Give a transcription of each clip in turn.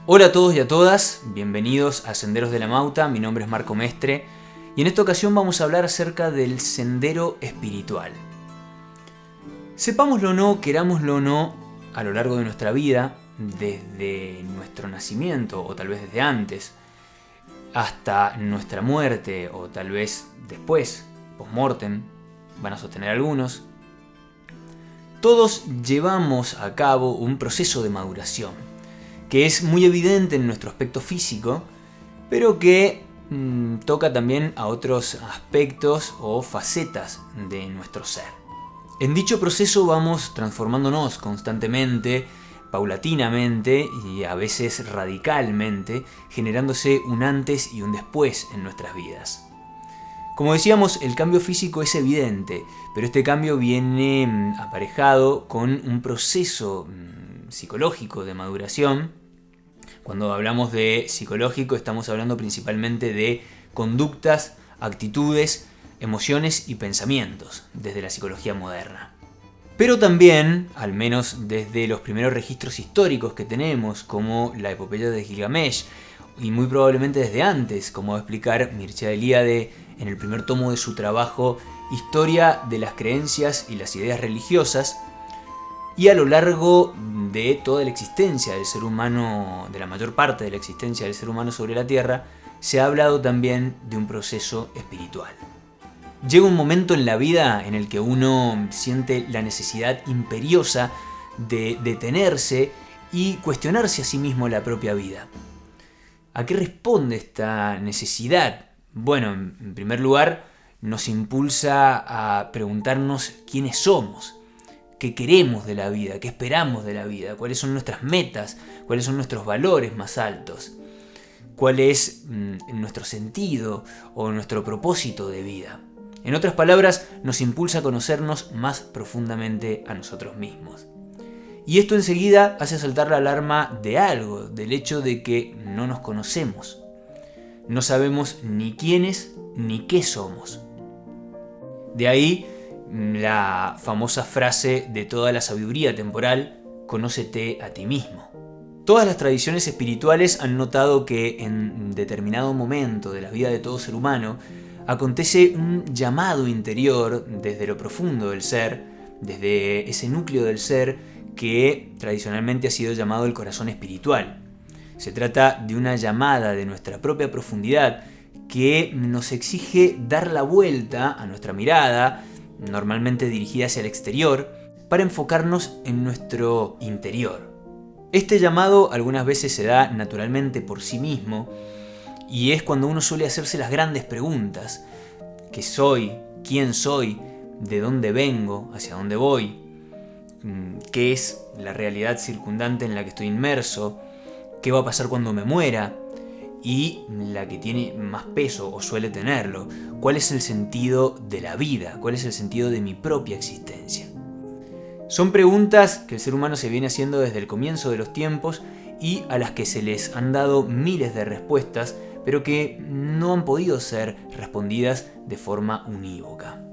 Hola a todos y a todas, bienvenidos a Senderos de la Mauta, mi nombre es Marco Mestre y en esta ocasión vamos a hablar acerca del sendero espiritual. Sepámoslo o no, querámoslo o no, a lo largo de nuestra vida, desde nuestro nacimiento o tal vez desde antes, hasta nuestra muerte o tal vez después, post-mortem, van a sostener algunos, todos llevamos a cabo un proceso de maduración que es muy evidente en nuestro aspecto físico, pero que toca también a otros aspectos o facetas de nuestro ser. En dicho proceso vamos transformándonos constantemente, paulatinamente y a veces radicalmente, generándose un antes y un después en nuestras vidas. Como decíamos, el cambio físico es evidente, pero este cambio viene aparejado con un proceso psicológico de maduración. Cuando hablamos de psicológico estamos hablando principalmente de conductas, actitudes, emociones y pensamientos desde la psicología moderna. Pero también, al menos desde los primeros registros históricos que tenemos, como la epopeya de Gilgamesh, y muy probablemente desde antes, como va a explicar Mircea Eliade en el primer tomo de su trabajo Historia de las creencias y las ideas religiosas, y a lo largo de toda la existencia del ser humano, de la mayor parte de la existencia del ser humano sobre la Tierra, se ha hablado también de un proceso espiritual. Llega un momento en la vida en el que uno siente la necesidad imperiosa de detenerse y cuestionarse a sí mismo la propia vida. ¿A qué responde esta necesidad? Bueno, en primer lugar, nos impulsa a preguntarnos quiénes somos. ¿Qué queremos de la vida? ¿Qué esperamos de la vida? ¿Cuáles son nuestras metas? ¿Cuáles son nuestros valores más altos? ¿Cuál es nuestro sentido o nuestro propósito de vida? En otras palabras, nos impulsa a conocernos más profundamente a nosotros mismos. Y esto enseguida hace saltar la alarma de algo, del hecho de que no nos conocemos. No sabemos ni quiénes ni qué somos. De ahí la famosa frase de toda la sabiduría temporal, conócete a ti mismo. Todas las tradiciones espirituales han notado que en determinado momento de la vida de todo ser humano acontece un llamado interior desde lo profundo del ser, desde ese núcleo del ser que tradicionalmente ha sido llamado el corazón espiritual. Se trata de una llamada de nuestra propia profundidad que nos exige dar la vuelta a nuestra mirada, normalmente dirigida hacia el exterior, para enfocarnos en nuestro interior. Este llamado algunas veces se da naturalmente por sí mismo y es cuando uno suele hacerse las grandes preguntas: ¿qué soy? ¿Quién soy? ¿De dónde vengo? ¿Hacia dónde voy? ¿Qué es la realidad circundante en la que estoy inmerso? ¿Qué va a pasar cuando me muera? Y la que tiene más peso o suele tenerlo, ¿cuál es el sentido de la vida? ¿Cuál es el sentido de mi propia existencia? Son preguntas que el ser humano se viene haciendo desde el comienzo de los tiempos y a las que se les han dado miles de respuestas, pero que no han podido ser respondidas de forma unívoca.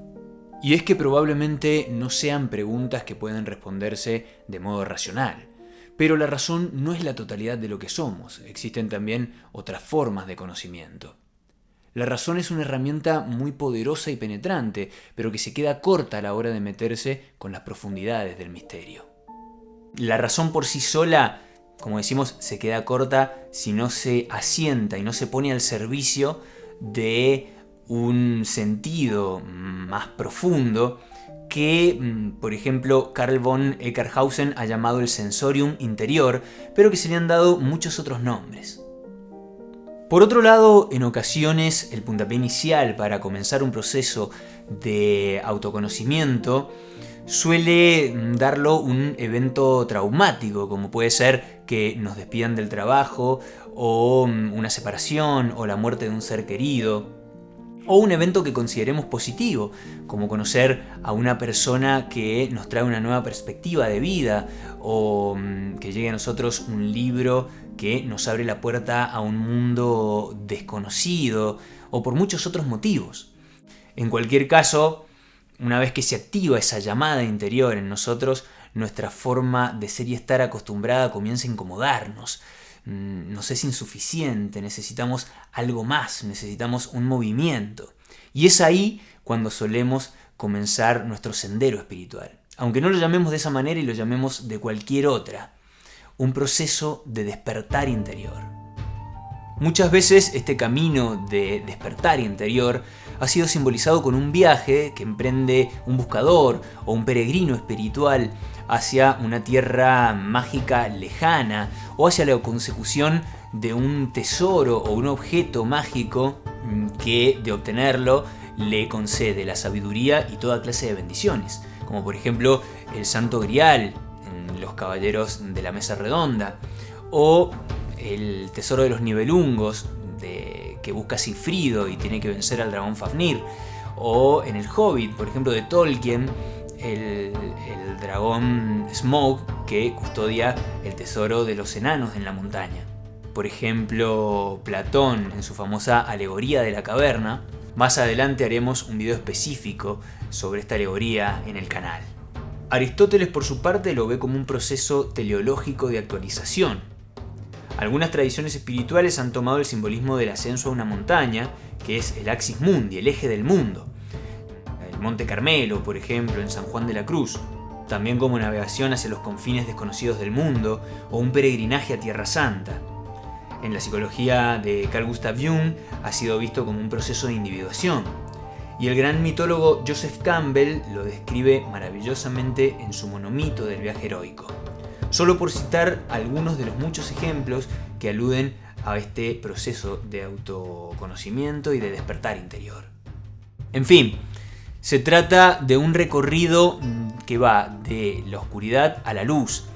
Y es que probablemente no sean preguntas que puedan responderse de modo racional. Pero la razón no es la totalidad de lo que somos, existen también otras formas de conocimiento. La razón es una herramienta muy poderosa y penetrante, pero que se queda corta a la hora de meterse con las profundidades del misterio. La razón por sí sola, como decimos, se queda corta si no se asienta y no se pone al servicio de un sentido más profundo que, por ejemplo, Carl von Eckarshausen ha llamado el sensorium interior, pero que se le han dado muchos otros nombres. Por otro lado, en ocasiones el puntapié inicial para comenzar un proceso de autoconocimiento suele darlo un evento traumático, como puede ser que nos despidan del trabajo, o una separación, o la muerte de un ser querido. O un evento que consideremos positivo, como conocer a una persona que nos trae una nueva perspectiva de vida, o que llegue a nosotros un libro que nos abre la puerta a un mundo desconocido, o por muchos otros motivos. En cualquier caso, una vez que se activa esa llamada interior en nosotros, nuestra forma de ser y estar acostumbrada comienza a incomodarnos. nos es insuficiente, necesitamos algo más, necesitamos un movimiento. Y es ahí cuando solemos comenzar nuestro sendero espiritual. Aunque no lo llamemos de esa manera y lo llamemos de cualquier otra. Un proceso de despertar interior. Muchas veces este camino de despertar interior ha sido simbolizado con un viaje que emprende un buscador o un peregrino espiritual hacia una tierra mágica lejana o hacia la consecución de un tesoro o un objeto mágico que, de obtenerlo, le concede la sabiduría y toda clase de bendiciones, como por ejemplo el Santo Grial en los Caballeros de la Mesa Redonda, o el tesoro de los Nibelungos que busca Sigfrido y tiene que vencer al dragón Fafnir, o en el Hobbit, por ejemplo, de Tolkien, el dragón Smaug que custodia el tesoro de los enanos en la montaña. Por ejemplo, Platón en su famosa alegoría de la caverna. Más adelante haremos un video específico sobre esta alegoría en el canal. Aristóteles, por su parte, lo ve como un proceso teleológico de actualización. Algunas tradiciones espirituales han tomado el simbolismo del ascenso a una montaña, que es el Axis Mundi, el eje del mundo. El Monte Carmelo, por ejemplo, en San Juan de la Cruz, también como navegación hacia los confines desconocidos del mundo o un peregrinaje a Tierra Santa. En la psicología de Carl Gustav Jung ha sido visto como un proceso de individuación. Y el gran mitólogo Joseph Campbell lo describe maravillosamente en su monomito del viaje heroico. Solo por citar algunos de los muchos ejemplos que aluden a este proceso de autoconocimiento y de despertar interior. En fin, se trata de un recorrido que va de la oscuridad a la luz,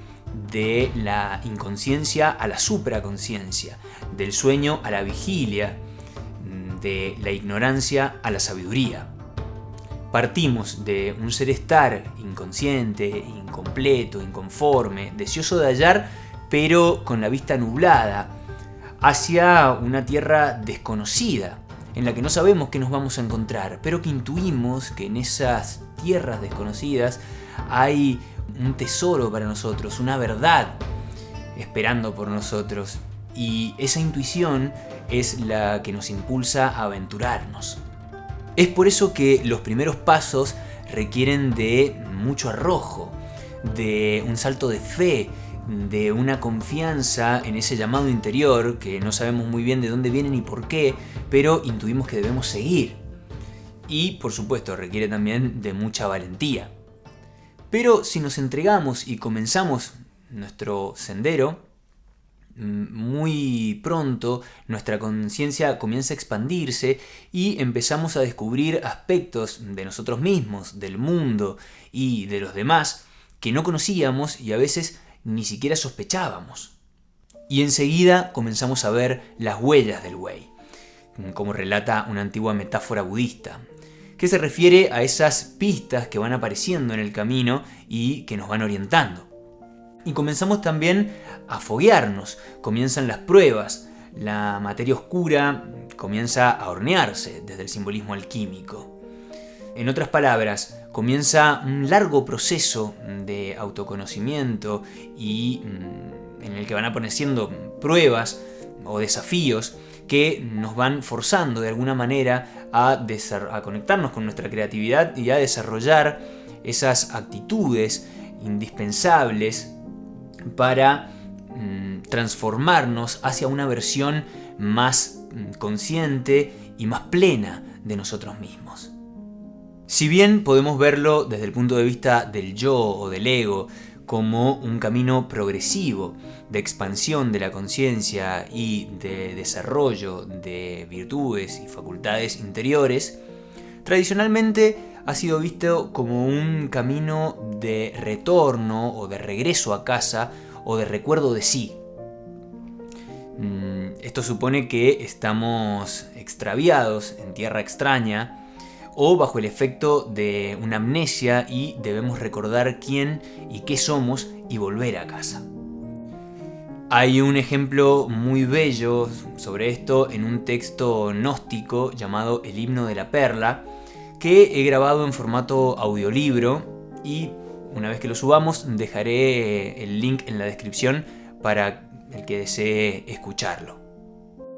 de la inconsciencia a la supraconciencia, del sueño a la vigilia, de la ignorancia a la sabiduría. Partimos de un ser estar inconsciente, incompleto, inconforme, deseoso de hallar, pero con la vista nublada, hacia una tierra desconocida, en la que no sabemos qué nos vamos a encontrar, pero que intuimos que en esas tierras desconocidas hay un tesoro para nosotros, una verdad esperando por nosotros. Y esa intuición es la que nos impulsa a aventurarnos. Es por eso que los primeros pasos requieren de mucho arrojo, de un salto de fe, de una confianza en ese llamado interior que no sabemos muy bien de dónde viene ni por qué, pero intuimos que debemos seguir. Y por supuesto requiere también de mucha valentía. Pero si nos entregamos y comenzamos nuestro sendero, muy pronto nuestra conciencia comienza a expandirse y empezamos a descubrir aspectos de nosotros mismos, del mundo y de los demás que no conocíamos y a veces ni siquiera sospechábamos. Y enseguida comenzamos a ver las huellas del Wei, como relata una antigua metáfora budista, que se refiere a esas pistas que van apareciendo en el camino y que nos van orientando. Y comenzamos también a foguearnos, comienzan las pruebas, la materia oscura comienza a hornearse desde el simbolismo alquímico. En otras palabras, comienza un largo proceso de autoconocimiento y en el que van apareciendo pruebas o desafíos que nos van forzando de alguna manera a conectarnos con nuestra creatividad y a desarrollar esas actitudes indispensables para transformarnos hacia una versión más consciente y más plena de nosotros mismos. Si bien podemos verlo desde el punto de vista del yo o del ego como un camino progresivo de expansión de la conciencia y de desarrollo de virtudes y facultades interiores, tradicionalmente ha sido visto como un camino de retorno o de regreso a casa o de recuerdo de sí. Esto supone que estamos extraviados en tierra extraña o bajo el efecto de una amnesia y debemos recordar quién y qué somos y volver a casa. Hay un ejemplo muy bello sobre esto en un texto gnóstico llamado El Himno de la Perla, que he grabado en formato audiolibro y una vez que lo subamos dejaré el link en la descripción para el que desee escucharlo.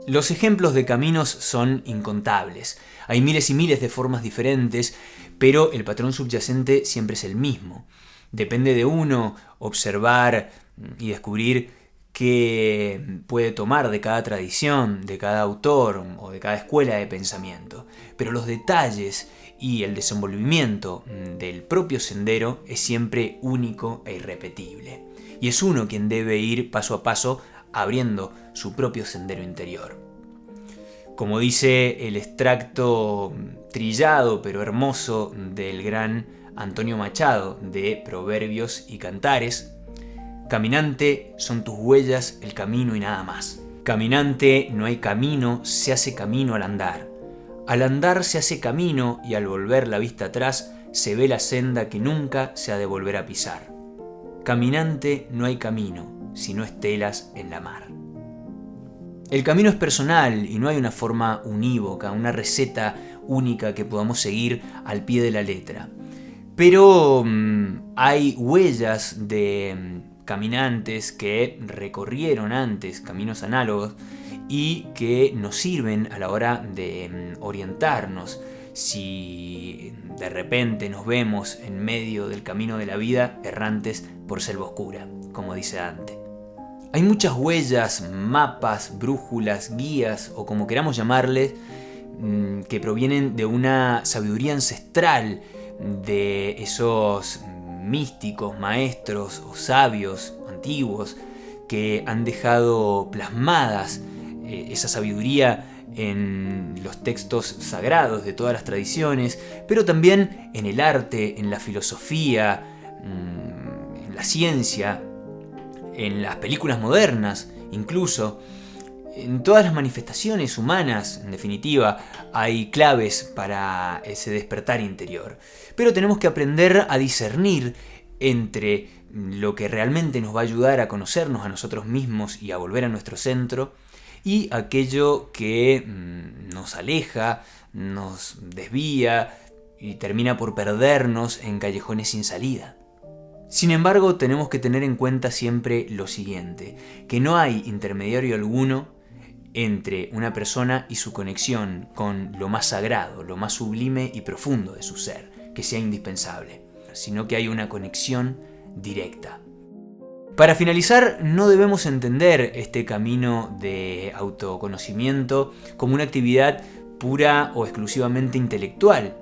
Los ejemplos de caminos son incontables. Hay miles y miles de formas diferentes, pero el patrón subyacente siempre es el mismo. Depende de uno observar y descubrir qué puede tomar de cada tradición, de cada autor o de cada escuela de pensamiento. Pero los detalles y el desenvolvimiento del propio sendero es siempre único e irrepetible. Y es uno quien debe ir paso a paso abriendo su propio sendero interior. Como dice el extracto trillado pero hermoso del gran Antonio Machado de Proverbios y Cantares, caminante, son tus huellas el camino y nada más. Caminante, no hay camino, se hace camino al andar. Al andar se hace camino y al volver la vista atrás se ve la senda que nunca se ha de volver a pisar. Caminante, no hay camino, sino estelas en la mar. El camino es personal y no hay una forma unívoca, una receta única que podamos seguir al pie de la letra. Pero hay huellas de caminantes que recorrieron antes caminos análogos y que nos sirven a la hora de orientarnos. Si de repente nos vemos en medio del camino de la vida errantes por selva oscura, como dice Dante. Hay muchas huellas, mapas, brújulas, guías o como queramos llamarles, que provienen de una sabiduría ancestral de esos místicos, maestros o sabios antiguos que han dejado plasmadas esa sabiduría en los textos sagrados de todas las tradiciones, pero también en el arte, en la filosofía, en la ciencia, en las películas modernas, incluso en todas las manifestaciones humanas. En definitiva, hay claves para ese despertar interior. Pero tenemos que aprender a discernir entre lo que realmente nos va a ayudar a conocernos a nosotros mismos y a volver a nuestro centro, y aquello que nos aleja, nos desvía y termina por perdernos en callejones sin salida. Sin embargo, tenemos que tener en cuenta siempre lo siguiente, que no hay intermediario alguno entre una persona y su conexión con lo más sagrado, lo más sublime y profundo de su ser, que sea indispensable, sino que hay una conexión directa. Para finalizar, no debemos entender este camino de autoconocimiento como una actividad pura o exclusivamente intelectual,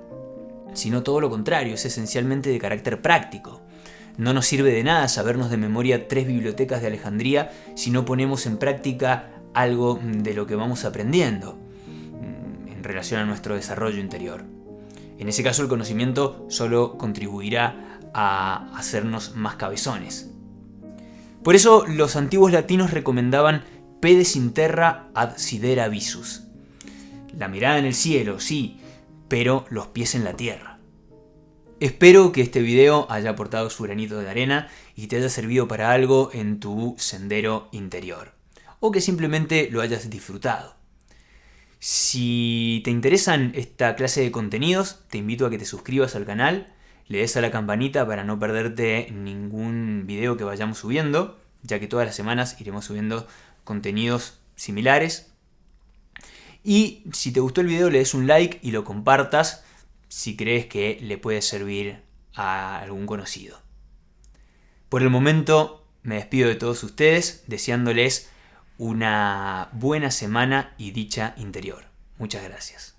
sino todo lo contrario, es esencialmente de carácter práctico. No nos sirve de nada sabernos de memoria 3 bibliotecas de Alejandría si no ponemos en práctica algo de lo que vamos aprendiendo en relación a nuestro desarrollo interior. En ese caso, el conocimiento solo contribuirá a hacernos más cabezones. Por eso los antiguos latinos recomendaban pedes in terra ad sidera visus. La mirada en el cielo, sí, pero los pies en la tierra. Espero que este video haya aportado su granito de arena y te haya servido para algo en tu sendero interior, o que simplemente lo hayas disfrutado. Si te interesan esta clase de contenidos, te invito a que te suscribas al canal, le des a la campanita para no perderte ningún video que vayamos subiendo, ya que todas las semanas iremos subiendo contenidos similares. Y si te gustó el video, le des un like y lo compartas si crees que le puede servir a algún conocido. Por el momento me despido de todos ustedes, deseándoles una buena semana y dicha interior. Muchas gracias.